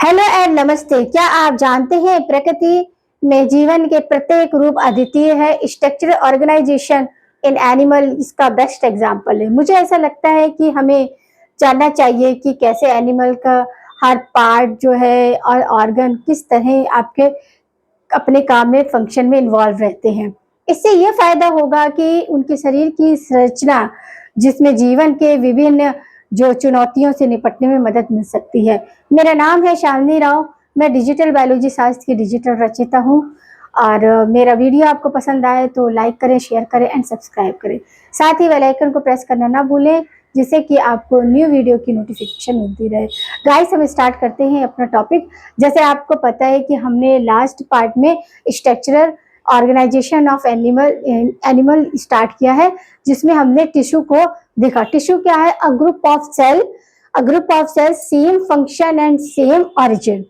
Hello and नमस्ते। क्या आप जानते हैं प्रकृति में जीवन के प्रत्येक रूप अद्वितीय है। स्ट्रक्चरल ऑर्गेनाइजेशन इन एनिमल इसका बेस्ट एग्जांपल है। मुझे ऐसा लगता है कि हमें जानना चाहिए कि कैसे एनिमल का हर पार्ट जो है और ऑर्गन किस तरह आपके अपने काम में फंक्शन में इन्वॉल्व रहते हैं। इससे ये फायदा होगा कि उनके शरीर की संरचना जिसमें जीवन के विभिन्न जो चुनौतियों से निपटने में मदद मिल सकती है। मेरा नाम है शालिनी राव। मैं डिजिटल बायोलॉजी शास्त्र की डिजिटल रचयिता हूँ और मेरा वीडियो आपको पसंद आए तो लाइक करें, शेयर करें एंड सब्सक्राइब करें। साथ ही बेल आइकन को प्रेस करना ना भूलें जिससे कि आपको न्यू वीडियो की नोटिफिकेशन मिलती रहे। गाइस, हम स्टार्ट करते हैं अपना टॉपिक। जैसे आपको पता है कि हमने लास्ट पार्ट में structural organisation of animal start किया है, जिसमें हमने टिश्यू को देखा। टिश्यू क्या है? A group of cell same function and same origin.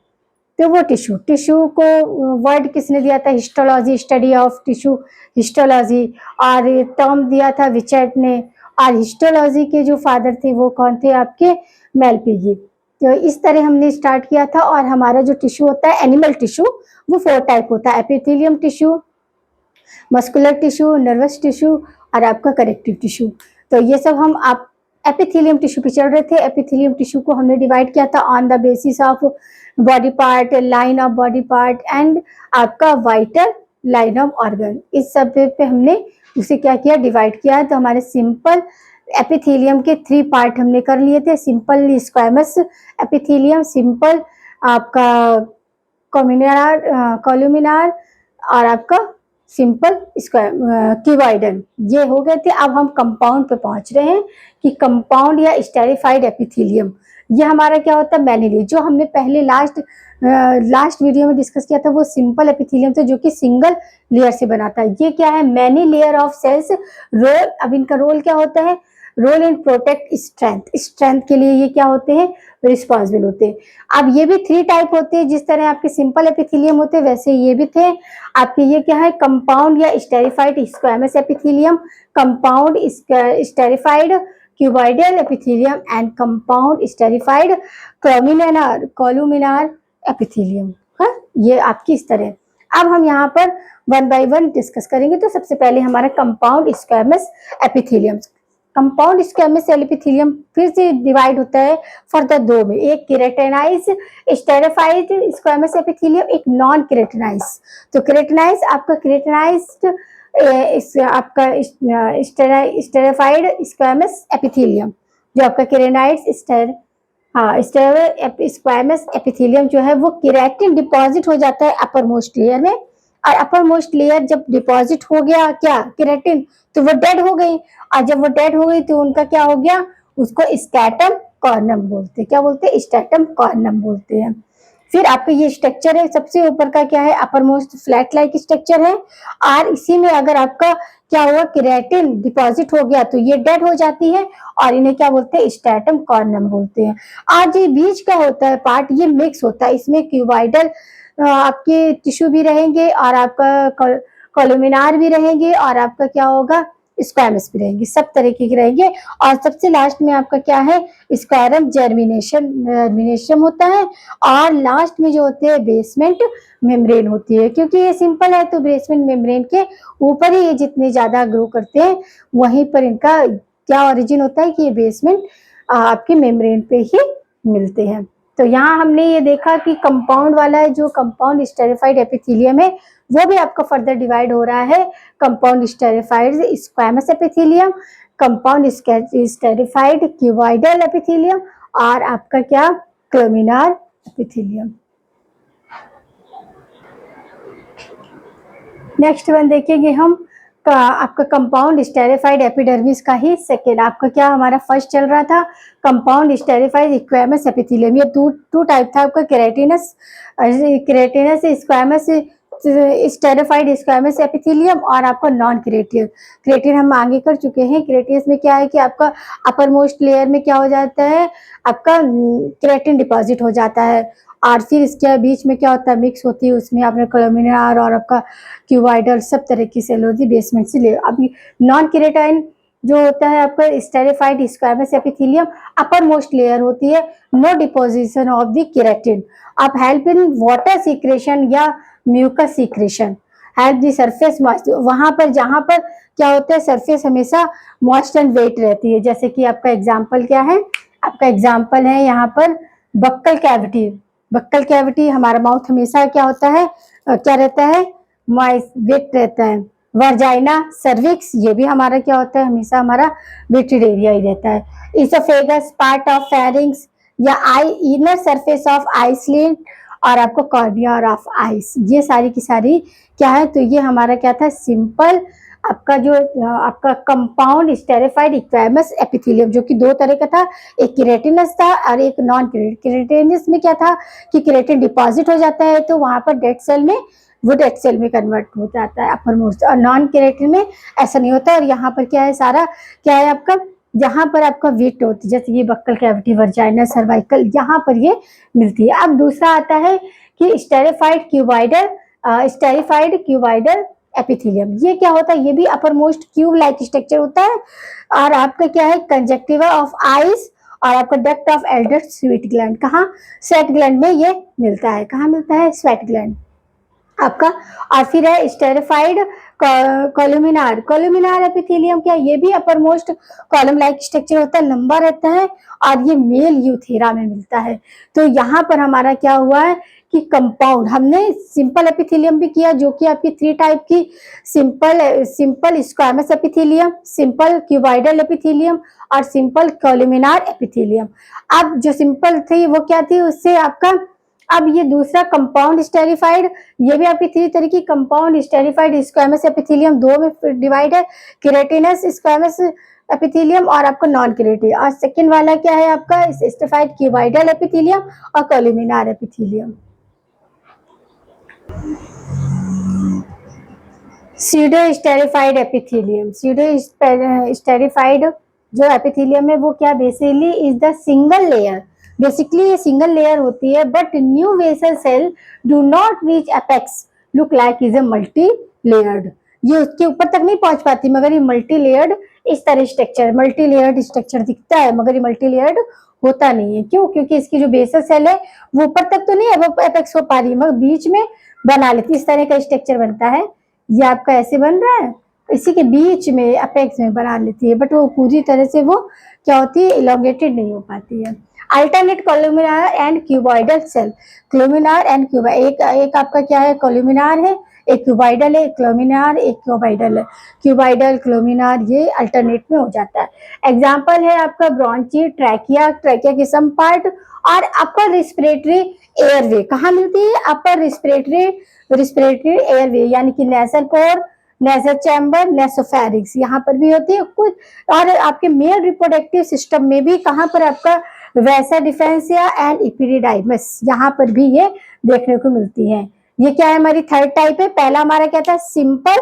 तो वो टिश्यू को वर्ड किसने दिया था? Histology, study of tissue, histology. और टर्म दिया था विचर्ट ने। और हिस्टोलॉजी के जो फादर थे वो कौन थे? आपके मेलपिगी। तो इस तरह हमने स्टार्ट किया था। और हमारा जो टिश्यू होता है एनिमल टिश्यू, वो 4 टाइप होता है। Epithelium tissue, muscular tissue, nervous tissue और आपका कनेक्टिव टिश्यू। तो ये सब हम आप एपिथेलियम टिश्यू पे चल रहे थे। एपिथेलियम टिश्यू को हमने डिवाइड किया था on the basis of body part, line of body part and आपका वाइटल लाइन ऑफ ऑर्गन। इस सब पे हमने उसे क्या किया? डिवाइड किया है। तो हमारे सिंपल एपिथेलियम के 3 पार्ट हमने कर लिए थे। सिंपल स्क्वैमस एपिथेलियम, सिंपल आपका कॉलुमिनार और आपका सिंपल क्यूबॉइडल, ये हो गए थे। अब हम कंपाउंड पे पहुंच रहे हैं कि कंपाउंड या स्टेरिफाइड एपिथेलियम, ये हमारा क्या होता है? मैनी। जो हमने पहले लास्ट वीडियो में डिस्कस किया था वो सिंपल एपिथेलियम था, जो कि सिंगल लेयर से बना था। ये क्या है? Many layer of cells. Role, अब इनका रोल क्या होता है? रोल इन प्रोटेक्ट स्ट्रेंथ के लिए ये क्या होते हैं? रिस्पॉन्सिबल होते हैं। अब ये भी 3 टाइप होते हैं। जिस तरह आपके सिंपल एपिथेलियम होते हैं वैसे ये भी थे आपके। ये क्या है? कंपाउंड या stratified squamous epithelium, compound stratified cuboidal epithelium and compound stratified columnar epithelium. हाँ, ये आपकी इस तरह। अब हम यहाँ पर 1 बाय 1 डिस्कस करेंगे। तो सबसे पहले हमारा compound squamous epithelium. Compound squamous epithelium फिर से डिवाइड होता है फर्दर 2 में। एक केराटिनाइज स्टेरिफाइड स्क्वैमस एपिथेलियम, एक नॉन केराटिनाइज। तो केराटिनाइज आपका आपका स्टेरिफाइड स्क्वैमस एपिथेलियम, जो आपका केराटिनाइज स्क्वैमस एपिथेलियम जो है वो केराटिन डिपॉजिट हो जाता है अपर मोस्ट लेयर में। और अपर मोस्ट लेयर जब डिपॉजिट हो गया क्या? केराटिन, तो वो डेड हो गई। और जब वो डेड हो गई तो उनका क्या हो गया? उसको स्टैटम कॉर्नम बोलते हैं। क्या बोलते हैं? स्टैटम कॉर्नम बोलते हैं। फिर आपका ये स्ट्रक्चर है, सबसे ऊपर का क्या है? Upper most flat like structure है। और इसी में अगर आपका क्या हुआ? केराटिन डिपॉजिट हो गया तो ये डेड हो जाती है और इन्हें क्या बोलते हैं? स्टैटम कॉर्नम बोलते हैं। आज ये बीच का होता है पार्ट, ये मिक्स होता है। इसमें क्यूबॉइडल आपके टिश्यू भी रहेंगे और आपका कॉलुमिनार भी रहेंगे और आपका क्या होगा? स्क्वैमस भी रहेंगे, सब तरीके के रहेंगे। और सबसे लास्ट में आपका क्या है? स्क्वायरम जर्मिनेशन होता है। और लास्ट में जो होते हैं बेसमेंट मेम्ब्रेन होती है। क्योंकि ये सिंपल है तो बेसमेंट मेम्ब्रेन के ऊपर ही ये जितने ज्यादा ग्रो करते हैं वहीं पर इनका क्या ओरिजिन होता है कि ये बेसमेंट आपके मेम्ब्रेन पे ही मिलते हैं। तो यहाँ हमने ये देखा कि कंपाउंड वाला है, जो कंपाउंड स्टेरिफाइड एपिथेलियम है वो भी आपका फर्दर डिवाइड हो रहा है। Compound esterified squamous epithelium, compound stratified cuboidal epithelium और आपका क्या? कॉलुमिनार एपिथेलियम। नेक्स्ट वन देखेंगे हम आपका कंपाउंड स्टेरिफाइड एपिडर्मिस का ही सेकेंड। आपका क्या हमारा फर्स्ट चल रहा था? Compound esterified squamous epithelium. ये टू टाइप था आपका, केराटिनस स्क्वैमस स्टेरिफाइड स्क्वैमस एपिथेलियम और आपका नॉन केराटिन। केराटिन हम आगे कर चुके हैं। केराटिनस में क्या है कि आपका अपर मोस्ट लेयर में क्या हो जाता है? आपका केराटिन डिपॉजिट हो जाता है और फिर इसके बीच में क्या होता है? मिक्स होती है, उसमें आपने कॉलुमिनार और आपका क्यूबॉइडल सब तरह की सेल होती है बेसमेंट से ले। अभी नॉन केराटिन जो होता है आपका stratified squamous epithelium upper most layer होती है, no deposition of the keratin, आप हेल्प इन वाटर सीक्रेशन या mucus secretion, help the surface moist, वहां पर जहां पर क्या होता है सरफेस हमेशा मॉइस्ट एंड वेट रहती है। जैसे कि आपका एग्जांपल क्या है, आपका एग्जांपल है यहाँ पर बक्कल कैविटी, बक्कल कैविटी हमारा माउथ हमेशा क्या होता है क्या रहता है मॉइस्ट वेट रहता है। वर्जाइना सर्विक्स ये भी हमारा क्या होता है हमेशा हमारा वेटेड एरिया ही रहता है। इसोफेगस पार्ट ऑफ फेरिंग्स या eye inner surface of eye slit और आपको कॉर्नियर ऑफ आइस, ये सारी की सारी क्या है, तो ये हमारा क्या था सिंपल आपका जो आपका कंपाउंड स्टेरिफाइड इक्वेमस एपिथेलियम, जो कि दो तरह का था, एक केराटिनस था और एक नॉन केराटिनस में क्या था कि केराटिन डिपॉजिट हो जाता है तो वहां पर डेड सेल में वो डेड सेल में कन्वर्ट हो जाता है अपर मोस्ट, और नॉन केराटिन में ऐसा नहीं होता। और यहाँ पर क्या है सारा क्या है आपका जहां पर आपका वेट होती है, जैसे ये बक्कल कैविटी वर्जाइना सर्वाइकल यहाँ पर ये मिलती है। अब दूसरा आता है कि esterified cuboidal, esterified cuboidal epithelium, ये क्या होता है, ये भी upper most cube like structure होता है और आपका क्या है कंजक्टिवा ऑफ आइस और आपका duct of Elder sweat gland, कहाँ स्वेट ग्लैंड में ये मिलता है, कहाँ मिलता है स्वेट ग्लैंड आपका। और फिर है स्टेरिफाइड कोलुमिनार, कोलुमिनार एपिथेलियम क्या ये भी upper most column like structure होता है, लंबा रहता है और ये मेल यूथेरा में मिलता है। तो यहाँ पर हमारा क्या हुआ है कि कंपाउंड हमने सिंपल एपिथेलियम भी किया जो कि आपकी 3 टाइप की simple squamous epithelium, simple cuboidal epithelium और सिंपल कोलुमिनार एपिथेलियम। अब जो सिंपल थी वो क्या थी उससे आपका, अब ये दूसरा कंपाउंड स्टेरिफाइड, ये भी आपकी 3 तरह की कंपाउंड स्टेरिफाइड स्क्वामस एपिथेलियम दो में डिवाइड है, केराटिनस स्क्वामस एपिथेलियम और आपका नॉन केराटिन, और सेकंड वाला क्या है आपका स्टेरिफाइड क्यूबाइडल एपिथेलियम और columnar epithelium. Pseudo stratified epithelium, pseudo stratified जो एपिथेलियम है वो क्या basically is the single layer, basically ये सिंगल लेयर होती है but new vessel cell do not reach apex look like is a multi layered, ये उसके ऊपर तक नहीं पहुंच पाती मगर ये मल्टी लेयर्ड इस तरह स्ट्रक्चर, मल्टी लेयर्ड स्ट्रक्चर दिखता है मगर ये मल्टी लेयर्ड होता नहीं है। क्यों? क्योंकि इसकी जो बेसल सेल है वो ऊपर तक तो नहीं है वो एपेक्स हो पा रही है मगर बीच में बना लेती, इस तरह का स्ट्रक्चर बनता है। ये आपका ऐसे बन रहा है, इसी के बीच में अपेक्स में बना लेती है बट वो पूरी तरह से वो क्या होती है इलोंगेटेड नहीं हो पाती है। Alternate columnar and cuboidal cell, columnar and क्यूबा, एक आपका क्या है कोलुमिनार है, एक क्यूबाइडल है, क्लोमिनार एक क्यूबाइडल है, क्यूबाइडल क्लोमिनार ये अल्टरनेट में हो जाता है। एग्जाम्पल है आपका ब्रोंची, ट्रैकिया, ट्रैकिया की सम पार्ट और अपर रिस्पिरेटरी एयरवे, कहाँ मिलती है अपर रिस्पिरेटरी एयरवे यानी कि नेसल पोर, नेजल चैम्बर, नेसोफेरिंक्स यहाँ पर भी होती है कुछ, और आपके मेल रिप्रोडक्टिव सिस्टम में भी कहाँ पर आपका वैसा डिफेंसिया एंड इपिडिडाइमस यहाँ पर भी ये देखने को मिलती है। ये क्या है हमारी थर्ड टाइप है। पहला हमारा क्या था सिंपल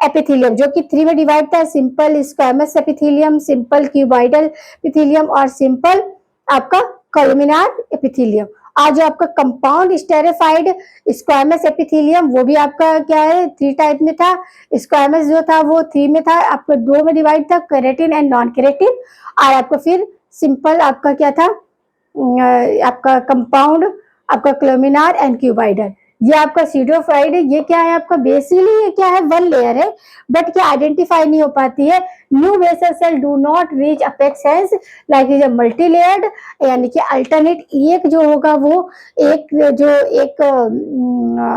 एपिथेलियम जो कि 3 में डिवाइड था, simple squamous epithelium, simple cuboidal epithelium और सिंपल आपका कोलुमिनार एपिथेलियम। आज जो आपका कंपाउंड स्टेरिफाइड स्क्वामस एपिथेलियम वो भी आपका क्या है 3 टाइप में था, स्क्वामस जो था वो 3 में था, आपका 2 में डिवाइड था, केराटिन एंड नॉन केराटिन, और आपको फिर सिंपल आपका क्या था आपका कंपाउंड आपका क्लोमिनार एंड क्यूबाइडल। ये आपका सीडोफाइड है, ये क्या है आपका बेसिकली ये क्या है 1 लेयर है बट क्या आइडेंटिफाई नहीं हो पाती है, new basal cell do not reach apex sense like is multi layered, यानी कि अल्टरनेट एक जो होगा वो एक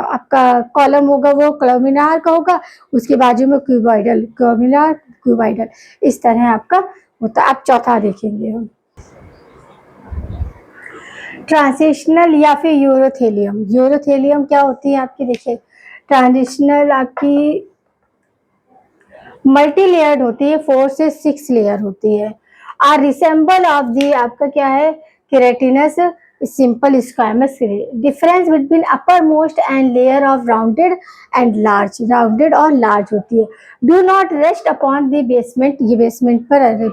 आपका कॉलम होगा वो क्लोमिनार का होगा, उसके बाजू में क्यूबाइडल, क्लोमिनार क्यूबाइडल, इस तरह आपका होता। आप चौथा देखेंगे हम ट्रांजिशनल या फिर यूरोथेलियम। यूरोथेलियम क्या होती है आपकी देखिए ट्रांजिशनल आपकी मल्टी लेयर्ड होती है, 4 से 6 लेयर होती है, और रिसेंबल ऑफ दी आपका क्या है keratinous simple squamous. Difference between upper most and layer of rounded and large, rounded और लार्ज होती है। Do not rest upon the basement, ये बेसमेंट पर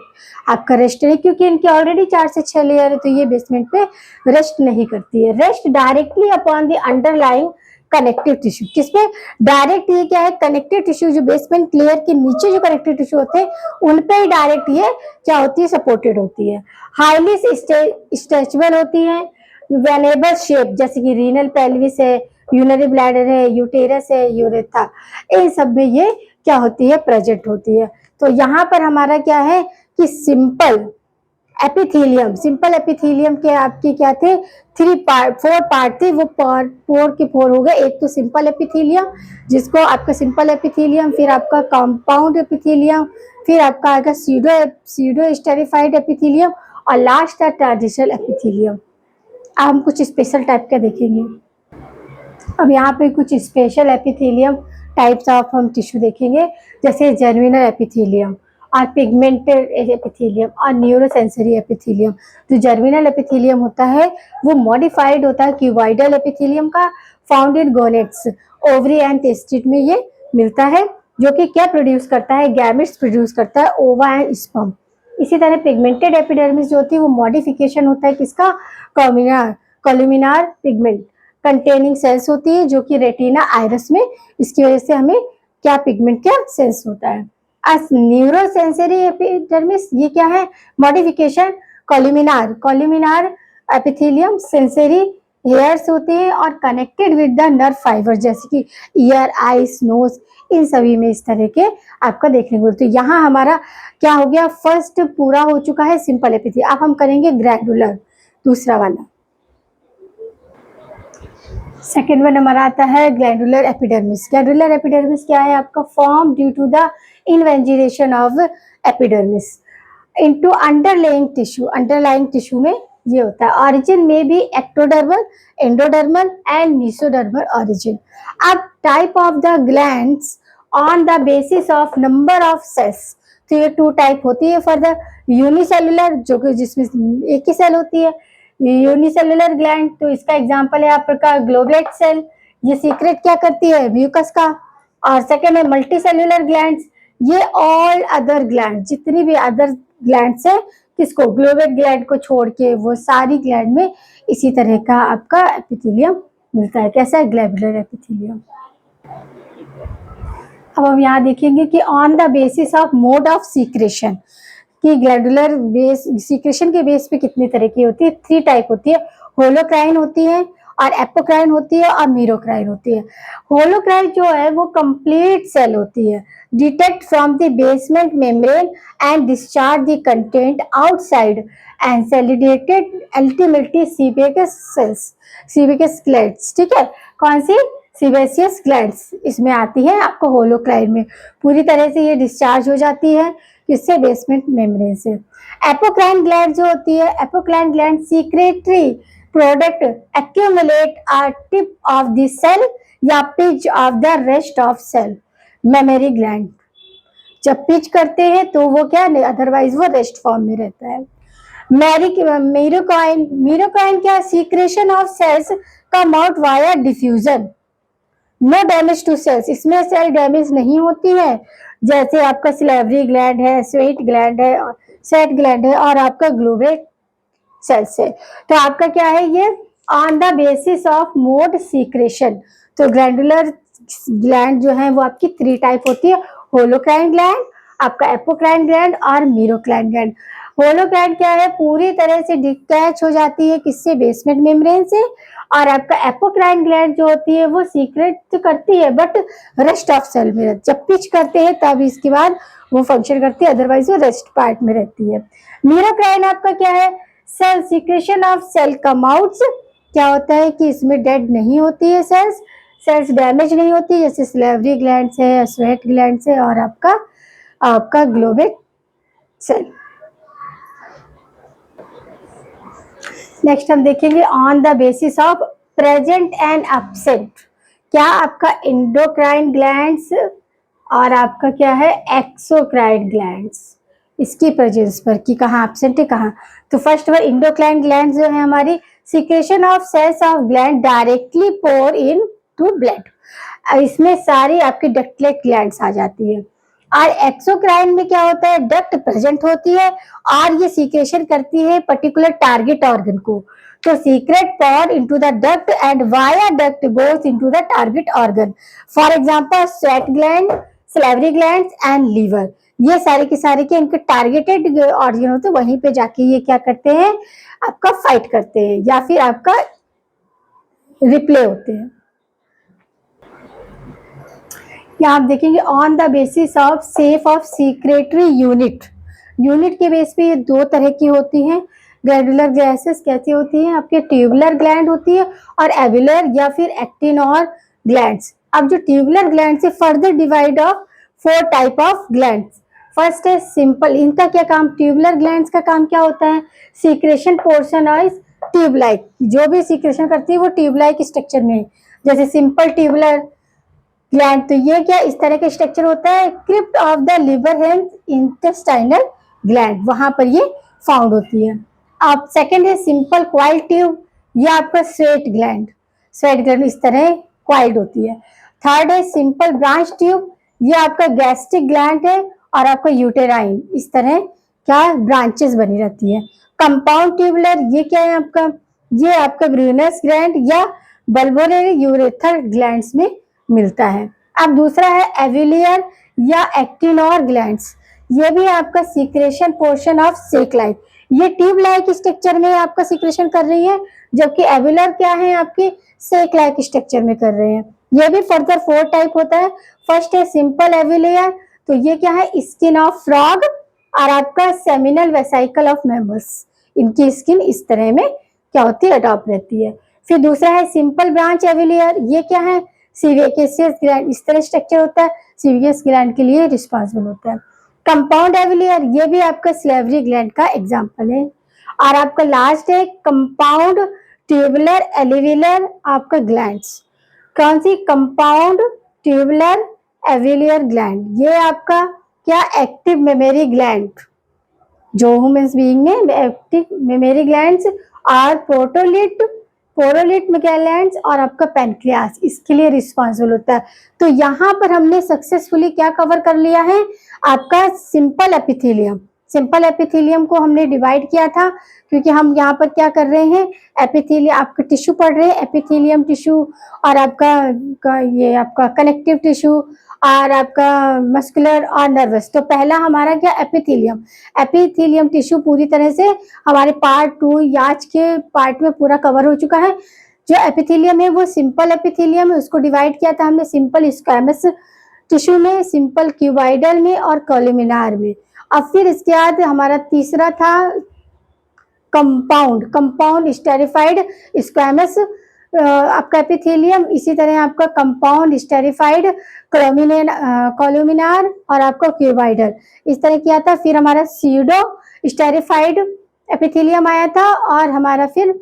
आपका रेस्ट नहीं क्योंकि इनके ऑलरेडी 4 से 6 लेयर है तो ये बेसमेंट पे रेस्ट नहीं करती है। Rest directly upon the underlying connective tissue, किसमें डायरेक्ट ये क्या है कनेक्टिव टिश्यू, जो बेसमेंट लेयर के नीचे जो कनेक्टिव टिश्यू होते हैं उन पे ही डायरेक्ट ये क्या होती है सपोर्टेड होती है। हाईली स्ट्रेचेबल होती है, वेनेबल शेप, जैसे कि रीनल पेल्विस है, यूनरी ब्लैडर है, यूटेरस है, यूरेथा, इन सब में ये क्या होती है प्रेजेंट होती है। तो यहाँ पर हमारा क्या है कि सिंपल एपिथेलियम, सिंपल एपिथेलियम के आपके क्या थे 4 पार्ट थे, वो 4 के 4 हो गए। एक तो सिंपल एपिथेलियम, जिसको आपका सिंपल एपिथेलियम, फिर आपका कंपाउंड एपिथेलियम, फिर आपका आएगा सीडो स्टेरिफाइड एपिथेलियम, और लास्ट है ट्रांजिशनल एपिथेलियम। अब हम कुछ स्पेशल टाइप का देखेंगे। अब यहाँ पे कुछ स्पेशल एपिथेलियम टाइप्स ऑफ हम टिश्यू देखेंगे, जैसे जर्मिनल एपिथेलियम और पिगमेंटेड एपिथेलियम और न्यूरोसेंसरी एपिथेलियम। जो जर्मिनल एपिथेलियम होता है वो मॉडिफाइड होता है क्यूबॉइडल एपिथेलियम का, found in gonads, ovary and testis में ये मिलता है, जो कि क्या प्रोड्यूस करता है गैमेट्स प्रोड्यूस करता है, ओवा एंड स्पर्म। इसी तरह पिगमेंटेड एपिडर्मिस जो होती है वो मॉडिफिकेशन होता है किसका, कोलुमिनार पिगमेंट कंटेनिंग सेल्स होती है, जो कि रेटिना आइरस में, इसकी वजह से हमें क्या पिगमेंट क्या सेंस होता है। न्यूरोसेंसरी एपिडर्मिस ये क्या है मॉडिफिकेशन, कोलुमिनार एपिथेलियम सेंसरी हेयर्स होते हैं और connected with the nerve fibre, जैसे कि ईयर, आईज, नोज, इन सभी में इस तरह के आपका देखने को मिलते हैं। यहाँ हमारा क्या हो गया, फर्स्ट पूरा हो चुका है सिंपल एपिथेलियम। अब हम करेंगे ग्रैंडुलर, दूसरा वाला। सेकेंड वन हमारा आता है ग्लैंडुलर एपिडर्मिस। ग्लैंडुलर एपिडर्मिस क्या है आपका, form due to the invagination of epidermis into underlying tissue. Underlying tissue में ये होता है। ऑरिजिन में भी ectodermal, endodermal and mesodermal origin. अब type of the glands on the basis of number of cells, तो ये 2 टाइप होती है फॉर द यूनिसेलुलर, जो कि जिसमें एक ही सेल होती है, यूनिसेलुलर ग्लैंड। तो इसका एग्जांपल है आपका ग्लोबलेट सेल, ये सीक्रेट क्या करती है म्यूकस का। और सेकेंड है मल्टीसेलुलर ग्लैंड्स, ये ऑल अदर ग्लैंड, जितनी भी अदर ग्लैंड्स है, किसको, ग्लोबलेट ग्लैंड को छोड़ के वो सारी ग्लैंड में इसी तरह का आपका एपिथेलियम मिलता है। कैसा है ग्लैंडुलर एपिथेलियम। अब हम यहाँ देखेंगे कि on the basis of mode of secretion, कि ग्लैंडुलर बेस सीक्रेशन के बेस पे कितनी तरह की होती है, 3 टाइप होती है। होलोक्राइन होती है और एपोक्राइन होती है और मीरोक्राइन होती है। होलोक्राइन जो है वो कंप्लीट सेल होती है, डिटेक्ट from the basement membrane and discharge the content outside and सेलिडेटेड ultimately sebaceous cells, sebaceous glands. ठीक है, कौन सी, सीबेसियस ग्लैंड्स इसमें आती है आपको होलोक्राइन में। पूरी तरह से ये डिस्चार्ज हो जाती है किससे, बेसमेंट मेम्ब्रेन से। एपोक्राइन ग्लैंड जो होती है, apocrine gland secretory product accumulate are tip of the cell या pinch of the rest of cell. Mammary gland जब पिच करते हैं तो वो क्या, अदरवाइज वो रेस्ट फॉर्म में रहता है। मीरोकाइन क्या, secretion of cells come out via diffusion, no damage to cells, इसमें सेल डैमेज नहीं होती है। जैसे आपका सिलेवरी ग्लैंड है, स्वेट ग्लैंड है, सेट ग्लैंड है और आपका ग्लोबेट सेल्स है। तो आपका क्या है ये on the basis of mode secretion. तो ग्लैंडुलर ग्लैंड जो है वो आपकी 3 टाइप होती है, होलोक्राइन ग्लैंड, आपका एपोक्राइन ग्लैंड और मीरोक्राइन ग्लैंड। होलोक्राइन क्या है, पूरी तरह से डिटैच हो जाती है किससे, बेसमेंट मेम्ब्रेन से। और आपका एपोक्राइन ग्लैंड जो होती है वो सीक्रेट तो करती है बट रेस्ट ऑफ सेल में, जब पिच करते हैं तब इसके बाद वो फंक्शन करती है, अदरवाइज वो रेस्ट पार्ट में रहती है। मीरोक्राइन आपका क्या है, cell secretion of cell come outs, क्या होता है कि इसमें डेड नहीं होती है सेल्स डैमेज नहीं होती, जैसे सिलेवरी ग्लैंड है, स्वेट ग्लैंड है और आपका ग्लोबेट सेल। नेक्स्ट हम देखेंगे on the basis of present and absent, क्या आपका एंडोक्राइन ग्लैंड्स और आपका क्या है एक्सोक्राइन ग्लैंड्स, इसकी प्रेजेंस पर कि कहाँ एब्सेंट है कहाँ। तो फर्स्ट वन एंडोक्राइन ग्लैंड जो है हमारी, secretion of cells of gland directly pour into blood, इसमें सारी आपकी डक्टलेट ग्लैंड्स आ जाती है। और एक्सोक्राइन में क्या होता है, डक्ट प्रेजेंट होती है और ये सीक्रेशन करती है पर्टिकुलर टारगेट ऑर्गन को। तो secret poured into the duct and via duct goes into the target organ. For example, sweat gland, salivary glands and liver. ये सारे के सारे के इनके टारगेटेड ऑर्गन होते हैं, वहीं पे जाके ये क्या करते हैं, आपका फाइट करते हैं या फिर आपका रिप्ले होते हैं। यहाँ आप देखेंगे on the basis of safe of secretory unit. Unit के बेस पे ये दो तरह की होती हैं। ग्लैंडुलर गैसेस कैसी होती हैं, आपके ट्यूबुलर ग्लैंड होती है और एविलर या फिर एक्टिन और ग्लैंड्स। अब जो ट्यूबुलर ग्लैंड से further divide of 4 type of glands. First है सिंपल, इनका क्या काम, ट्यूबुलर ग्लैंड्स का काम क्या होता है, secretion portion of tube like, जो भी सीक्रेशन करती है वो ट्यूब लाइक स्ट्रक्चर में, जैसे सिंपल ट्यूबुलर ग्लैंड। तो ये क्या इस तरह का स्ट्रक्चर होता है, crypt of the liver health intestinal gland, वहां पर ये फाउंड होती है। अब सेकंड है सिंपल क्वाइल ट्यूब, ये आपका स्वेट ग्लैंड, स्वेट ग्लैंड इस तरह क्वाइल्ड होती है। थर्ड है सिंपल ब्रांच ट्यूब, ये आपका गैस्ट्रिक ग्लैंड है और आपका यूटेराइन, इस तरह क्या ब्रांचेस बनी रहती है। कंपाउंड ट्यूबुलर, ये क्या है आपका, ये आपका ग्रीनस ग्लैंड या बल्बोनरी यूरेथर ग्लैंड्स में मिलता है। अब दूसरा है एविलियर या एक्टिनोर ग्लैंड्स, ये भी आपका secretion portion of sac like, ये ट्यूब लाइक स्ट्रक्चर में आपका सीक्रेशन कर रही है, जबकि एविलर क्या है आपके सेक लाइक स्ट्रक्चर में कर रहे हैं। ये भी फर्दर 4 टाइप होता है। फर्स्ट है सिंपल एविलियर, तो ये क्या है, स्किन ऑफ फ्रॉग और आपका सेमिनल वेसाइकल ऑफ मैमल्स, इनकी स्किन इस तरह में क्या होती है, अडॉप्ट रहती है। फिर दूसरा है सिंपल ब्रांच एविलियर, ये क्या है, सीवियस ग्लैंड, इस तरह स्ट्रक्चर होता है, सीवियस ग्लैंड के लिए रिस्पॉन्सिबल होता है। कंपाउंड एविलियर, ये भी आपका स्लेवरी ग्लैंड का एग्जांपल है। और आपका लास्ट है कंपाउंड ट्यूबुलर एलिविलर आपका ग्लैंड्स, कौन सी, कंपाउंड ट्यूबुलर एविलियर ग्लैंड, ये आपका क्या, एक्टिव मेमोरी ग्लैंड, जो ह्यूमन बीइंग में एक्टिव मेमोरी ग्लैंड्स और पोरोलिट ग्लैंड्स और आपका पैनक्रियास, इसके लिए रिस्पॉन्सिबल होता है। तो यहाँ पर हमने सक्सेसफुली क्या कवर कर लिया है, आपका सिंपल एपिथेलियम। सिंपल एपिथेलियम को हमने डिवाइड किया था क्योंकि हम यहाँ पर क्या कर रहे हैं, एपिथेलियम आपका टिश्यू पढ़ रहे हैं, एपिथेलियम टिश्यू और आपका ये आपका कनेक्टिव टिश्यू और आपका मस्कुलर और नर्वस। तो पहला हमारा क्या, एपिथेलियम। एपिथेलियम टिश्यू पूरी तरह से हमारे पार्ट 2 आज के पार्ट में पूरा कवर हो चुका है। जो एपिथेलियम है वो सिंपल एपिथेलियम है, उसको डिवाइड किया था हमने सिंपल स्क्वैमस टिश्यू में, सिंपल क्यूबाइडल में और कॉलुमिनार में। अब फिर इसके बाद हमारा तीसरा था कंपाउंड स्टेरिफाइड स्क्वैमस आपका एपिथेलियम, इसी तरह आपका कंपाउंड स्टेरिफाइड कॉलुमिनार और आपका क्यूबाइडल, इस तरह किया था। फिर हमारा सीडो स्टेरिफाइड एपिथेलियम आया था और हमारा फिर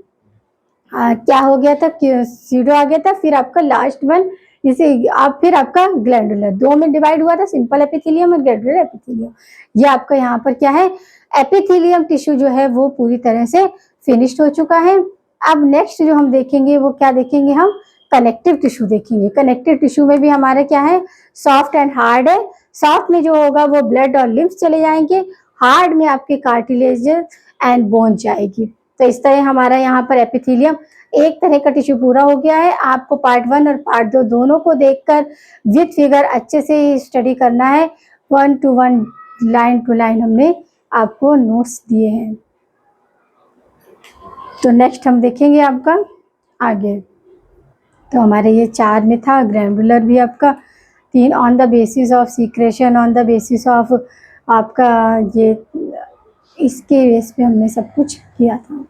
क्या हो गया था, सीडो आ गया था। फिर आपका लास्ट वन इसे आप फिर आपका ग्लैंडुलर, 2 में डिवाइड हुआ था, सिंपल एपिथेलियम और ग्लैंडुलर एपिथेलियम। ये आपका यहाँ पर क्या है, एपिथेलियम टिश्यू जो है वो पूरी तरह से फिनिश्ड हो चुका है। अब नेक्स्ट जो हम देखेंगे वो क्या देखेंगे, हम कनेक्टिव टिश्यू देखेंगे। कनेक्टिव टिश्यू में भी हमारे क्या है, सॉफ्ट एंड हार्ड है। सॉफ्ट में जो होगा वो ब्लड और लिम्फ चले जाएंगे, हार्ड में आपके कार्टिलेज एंड बोन जाएगी। तो इस तरह हमारा यहाँ पर एपिथेलियम एक तरह का टिश्यू पूरा हो गया है। आपको पार्ट 1 और पार्ट 2 दोनों को देखकर विद फिगर अच्छे से स्टडी करना है। 1 to 1 लाइन टू लाइन हमने आपको नोट्स दिए हैं। तो नेक्स्ट हम देखेंगे आपका आगे। तो हमारे ये 4 में था, ग्लैंडुलर भी आपका 3 on the basis of secretion, on the basis of आपका ये, इसके बेस पे हमने सब कुछ किया था।